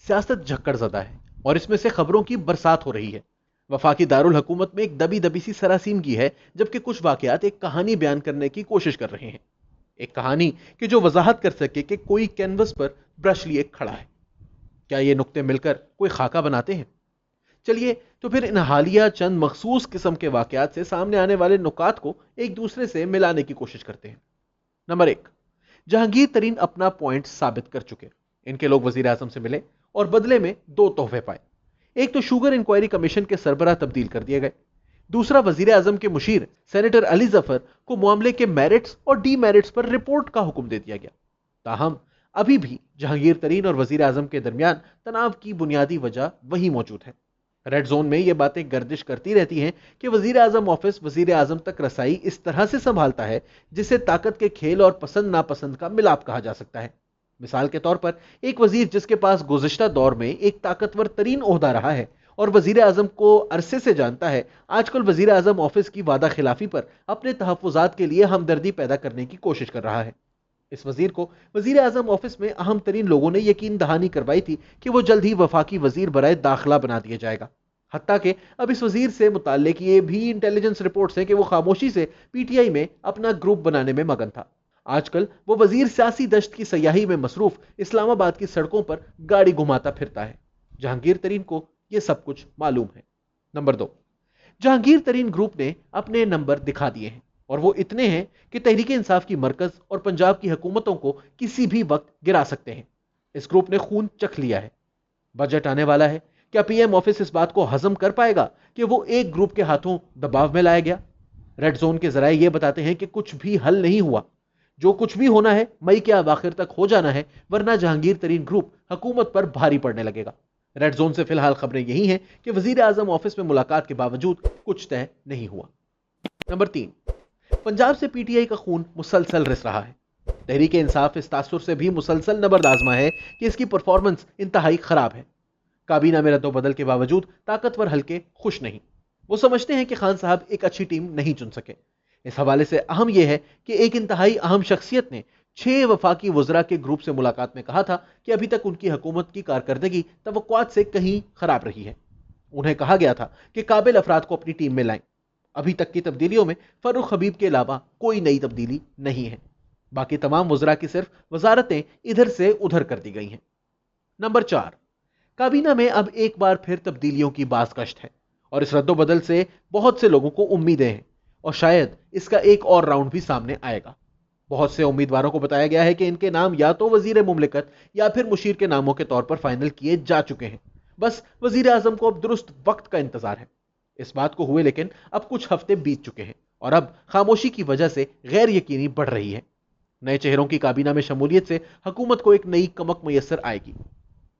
سیاست جھکڑ زدہ ہے اور اس میں سے خبروں کی برسات ہو رہی ہے۔ وفاقی دارالحکومت میں ایک دبی دبی سی سراسیمگی ہے، جبکہ کچھ واقعات ایک کہانی بیان کرنے کی کوشش کر رہے ہیں۔ ایک کہانی کہ جو وضاحت کر سکے کہ کوئی کینوس پر برش لیے کھڑا ہے۔ کیا یہ نقطے مل کر کوئی خاکہ بناتے ہیں؟ چلیے تو پھر ان حالیہ چند مخصوص قسم کے واقعات سے سامنے آنے والے نکات کو ایک دوسرے سے ملانے کی کوشش کرتے ہیں۔ نمبر 1، جہانگیر ترین اپنا پوائنٹ ثابت کر چکے۔ ان کے لوگ وزیر اعظم سے ملے اور بدلے میں 2 تحفے پائے۔ ایک تو شوگر انکوائری کمیشن کے سربراہ تبدیل کر دیے گئے، دوسرا وزیر اعظم کے مشیر سینیٹر علی ظفر کو معاملے کے میرٹس اور ڈی میرٹس پر رپورٹ کا حکم دے دیا گیا۔ تاہم ابھی بھی جہانگیر ترین اور وزیر اعظم کے درمیان تناؤ کی بنیادی وجہ وہی موجود ہے۔ ریڈ زون میں یہ باتیں گردش کرتی رہتی ہیں کہ وزیر اعظم آفس وزیر اعظم تک رسائی اس طرح سے سنبھالتا ہے جسے طاقت کے کھیل اور پسند ناپسند کا ملاپ کہا جا سکتا ہے۔ مثال کے طور پر ایک وزیر جس کے پاس گزشتہ دور میں ایک طاقتور ترین عہدہ رہا ہے اور وزیر اعظم کو عرصے سے جانتا ہے، آج کل وزیر اعظم آفس کی وعدہ خلافی پر اپنے تحفظات کے لیے ہمدردی پیدا کرنے کی کوشش کر رہا ہے۔ اس وزیر کو وزیر اعظم آفس میں اہم ترین لوگوں نے یقین دہانی کروائی تھی کہ وہ جلد ہی وفاقی وزیر برائے داخلہ بنا دیا جائے گا۔ حتیٰ کہ اب اس وزیر سے متعلق یہ بھی انٹیلیجنس رپورٹس ہیں کہ وہ خاموشی سے پی ٹی آئی میں اپنا گروپ بنانے میں مگن تھا۔ آج کل وہ وزیر سیاسی دشت کی سیاحی میں مصروف اسلام آباد کی سڑکوں پر گاڑی گھماتا پھرتا ہے۔ جہانگیر ترین کو یہ سب کچھ معلوم ہے۔ نمبر 2، جہانگیر ترین گروپ نے اپنے نمبر دکھا دیے ہیں اور وہ اتنے ہیں کہ تحریک انصاف کی مرکز اور پنجاب کی حکومتوں کو کسی بھی وقت گرا سکتے ہیں۔ اس گروپ نے خون چکھ لیا ہے۔ بجٹ آنے والا ہے، کیا پی ایم آفس اس بات کو ہضم کر پائے گا کہ وہ ایک گروپ کے ہاتھوں دباؤ میں لایا گیا؟ ریڈ زون کے ذرائع یہ بتاتے ہیں کہ کچھ بھی حل نہیں ہوا۔ جو کچھ بھی ہونا ہے مئی کے اواخر تک ہو جانا ہے، ورنہ جہانگیر ترین گروپ حکومت پر بھاری پڑنے لگے گا۔ ریڈ زون سے فی الحال خبریں یہی ہیں کہ وزیر اعظم آفس میں ملاقات کے باوجود کچھ طے نہیں ہوا۔ نمبر 3، پنجاب سے پی ٹی آئی کا خون مسلسل رس رہا ہے۔ تحریک انصاف اس تاثر سے بھی مسلسل نبرد آزما ہے کہ اس کی پرفارمنس انتہائی خراب ہے۔ کابینہ میں رد و بدل کے باوجود طاقتور حلقے خوش نہیں۔ وہ سمجھتے ہیں کہ خان صاحب ایک اچھی ٹیم نہیں چن سکے۔ اس حوالے سے اہم یہ ہے کہ ایک انتہائی اہم شخصیت نے 6 وفاقی وزراء کے گروپ سے ملاقات میں کہا تھا کہ ابھی تک ان کی حکومت کی کارکردگی توقعات سے کہیں خراب رہی ہے۔ انہیں کہا گیا تھا کہ قابل افراد کو اپنی ٹیم میں لائیں۔ ابھی تک کی تبدیلیوں میں فاروق حبیب کے علاوہ کوئی نئی تبدیلی نہیں ہے۔ باقی تمام وزراء کی صرف وزارتیں ادھر سے ادھر کر دی گئی ہیں۔ نمبر 4، کابینہ میں اب ایک بار پھر تبدیلیوں کی بازگشت ہے اور اس رد و بدل سے بہت سے لوگوں کو امیدیں ہیں اور شاید اس کا ایک اور راؤنڈ بھی سامنے آئے گا۔ بہت سے امیدواروں کو بتایا گیا ہے کہ ان کے نام یا تو وزیر مملکت یا پھر مشیر کے ناموں کے طور پر فائنل کیے جا چکے ہیں۔ بس وزیر اعظم کو اب درست وقت کا انتظار ہے۔ اس بات کو ہوئے لیکن اب کچھ ہفتے بیت چکے ہیں اور اب خاموشی کی وجہ سے غیر یقینی بڑھ رہی ہے۔ نئے چہروں کی کابینہ میں شمولیت سے حکومت کو ایک نئی کمک میسر آئے گی۔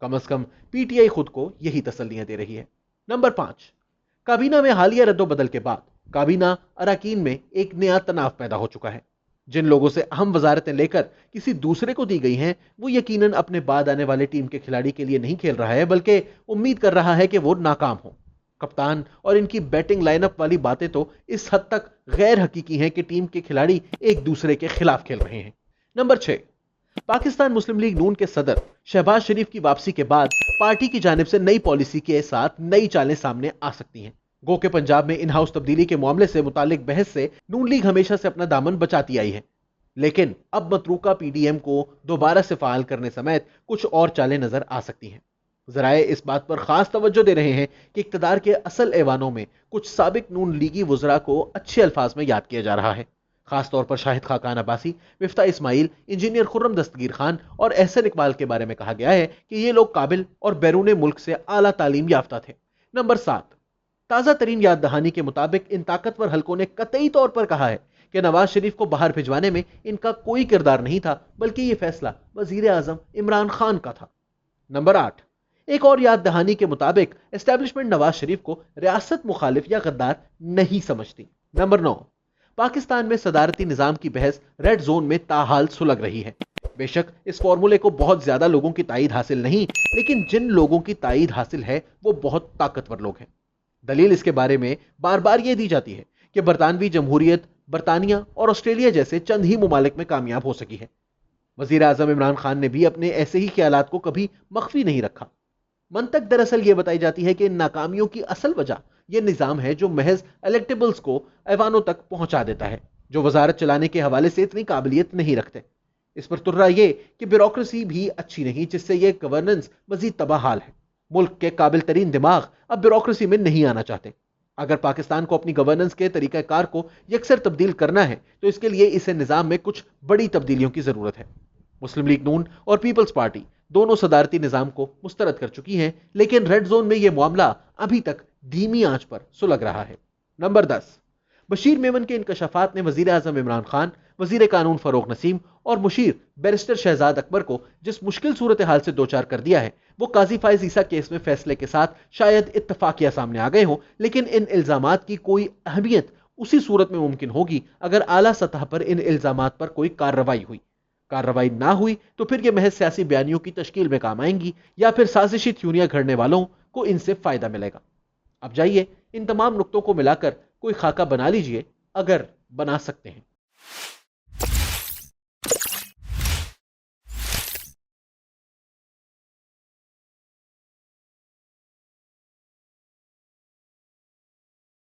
کم از کم پی ٹی آئی خود کو یہی تسلیاں دے رہی ہے۔ نمبر 5، کابینہ میں حالیہ رد و بدل کے بعد کابینہ اراکین میں ایک نیا تناؤ پیدا ہو چکا ہے۔ جن لوگوں سے اہم وزارتیں لے کر کسی دوسرے کو دی گئی ہیں، وہ یقیناً اپنے بعد آنے والے ٹیم کے کھلاڑی کے لیے نہیں کھیل رہا ہے، بلکہ امید کر رہا ہے کہ وہ ناکام ہو۔ کپتان اور ان کی بیٹنگ لائن اپ والی باتیں تو اس حد تک غیر حقیقی ہیں کہ ٹیم کے کھلاڑی ایک دوسرے کے خلاف کھیل رہے ہیں۔ نمبر 6، پاکستان مسلم لیگ نون کے صدر شہباز شریف کی واپسی کے بعد پارٹی کی جانب سے نئی پالیسی کے ساتھ نئی چالیں سامنے آ سکتی ہیں۔ گو کہ پنجاب میں ان ہاؤس تبدیلی کے معاملے سے متعلق بحث سے نون لیگ ہمیشہ سے اپنا دامن بچاتی آئی ہے، لیکن اب متروکہ پی ڈی ایم کو دوبارہ سے فعال کرنے سمیت کچھ اور چالیں نظر آ سکتی ہیں۔ ذرائع اس بات پر خاص توجہ دے رہے ہیں کہ اقتدار کے اصل ایوانوں میں کچھ سابق نون لیگی وزراء کو اچھے الفاظ میں یاد کیا جا رہا ہے، خاص طور پر شاہد خاقان عباسی، مفتاح اسماعیل، انجینئر خرم دستگیر خان اور احسن اقبال کے بارے میں کہا گیا ہے کہ یہ لوگ قابل اور بیرون ملک سے اعلیٰ تعلیم یافتہ تھے۔ نمبر 7، تازہ ترین یاد دہانی کے مطابق ان طاقتور حلقوں نے قطعی طور پر کہا ہے کہ نواز شریف کو باہر بھجوانے میں ان کا کوئی کردار نہیں تھا، بلکہ یہ فیصلہ وزیر اعظم عمران خان کا تھا۔ نمبر 8، ایک اور یاد دہانی کے مطابق اسٹیبلشمنٹ نواز شریف کو ریاست مخالف یا غدار نہیں سمجھتی۔ نمبر 9، پاکستان میں صدارتی نظام کی بحث ریڈ زون میں تاحال سلگ رہی ہے۔ بے شک اس فارمولے کو بہت زیادہ لوگوں کی تائید حاصل نہیں، لیکن جن لوگوں کی تائید حاصل ہے وہ بہت طاقتور لوگ ہیں۔ دلیل اس کے بارے میں بار بار یہ دی جاتی ہے کہ برطانوی جمہوریت برطانیہ اور آسٹریلیا جیسے چند ہی ممالک میں کامیاب ہو سکی ہے۔ وزیر اعظم عمران خان نے بھی اپنے ایسے ہی خیالات کو کبھی مخفی نہیں رکھا۔ منطق دراصل یہ بتائی جاتی ہے کہ ان ناکامیوں کی اصل وجہ یہ نظام ہے جو محض الیکٹیبلز کو ایوانوں تک پہنچا دیتا ہے، جو وزارت چلانے کے حوالے سے اتنی قابلیت نہیں رکھتے۔ اس پر ترا یہ کہ بیوروکریسی بھی اچھی نہیں، جس سے یہ گورننس مزید تباہ حال ہے۔ ملک کے قابل ترین دماغ اب بیوروکریسی میں نہیں آنا چاہتے۔ اگر پاکستان کو اپنی گورننس کے طریقہ کار کو یکسر تبدیل کرنا ہے تو اس کے لیے اسے نظام میں کچھ بڑی تبدیلیوں کی ضرورت ہے۔ مسلم لیگ نون اور پیپلز پارٹی دونوں صدارتی نظام کو مسترد کر چکی ہیں، لیکن ریڈ زون میں یہ معاملہ ابھی تک دھیمی آنچ پر سلگ رہا ہے۔ نمبر 10، بشیر میمن کے انکشافات نے وزیر اعظم عمران خان، وزیر قانون فروغ نسیم اور مشیر بیرسٹر شہزاد اکبر کو جس مشکل صورتحال سے دوچار کر دیا ہے، وہ قاضی فائز عیسیٰ کیس میں فیصلے کے ساتھ شاید اتفاقیہ سامنے آ گئے ہوں، لیکن ان الزامات کی کوئی اہمیت اسی صورت میں ممکن ہوگی اگر اعلیٰ سطح پر ان الزامات پر کوئی کارروائی ہوئی۔ کارروائی نہ ہوئی تو پھر یہ محض سیاسی بیانیوں کی تشکیل میں کام آئیں گی، یا پھر سازشی تھیوریاں گھڑنے والوں کو ان سے فائدہ ملے گا۔ اب جائیے ان تمام نقطوں کو ملا کر کوئی خاکہ بنا لیجئے، اگر بنا سکتے ہیں۔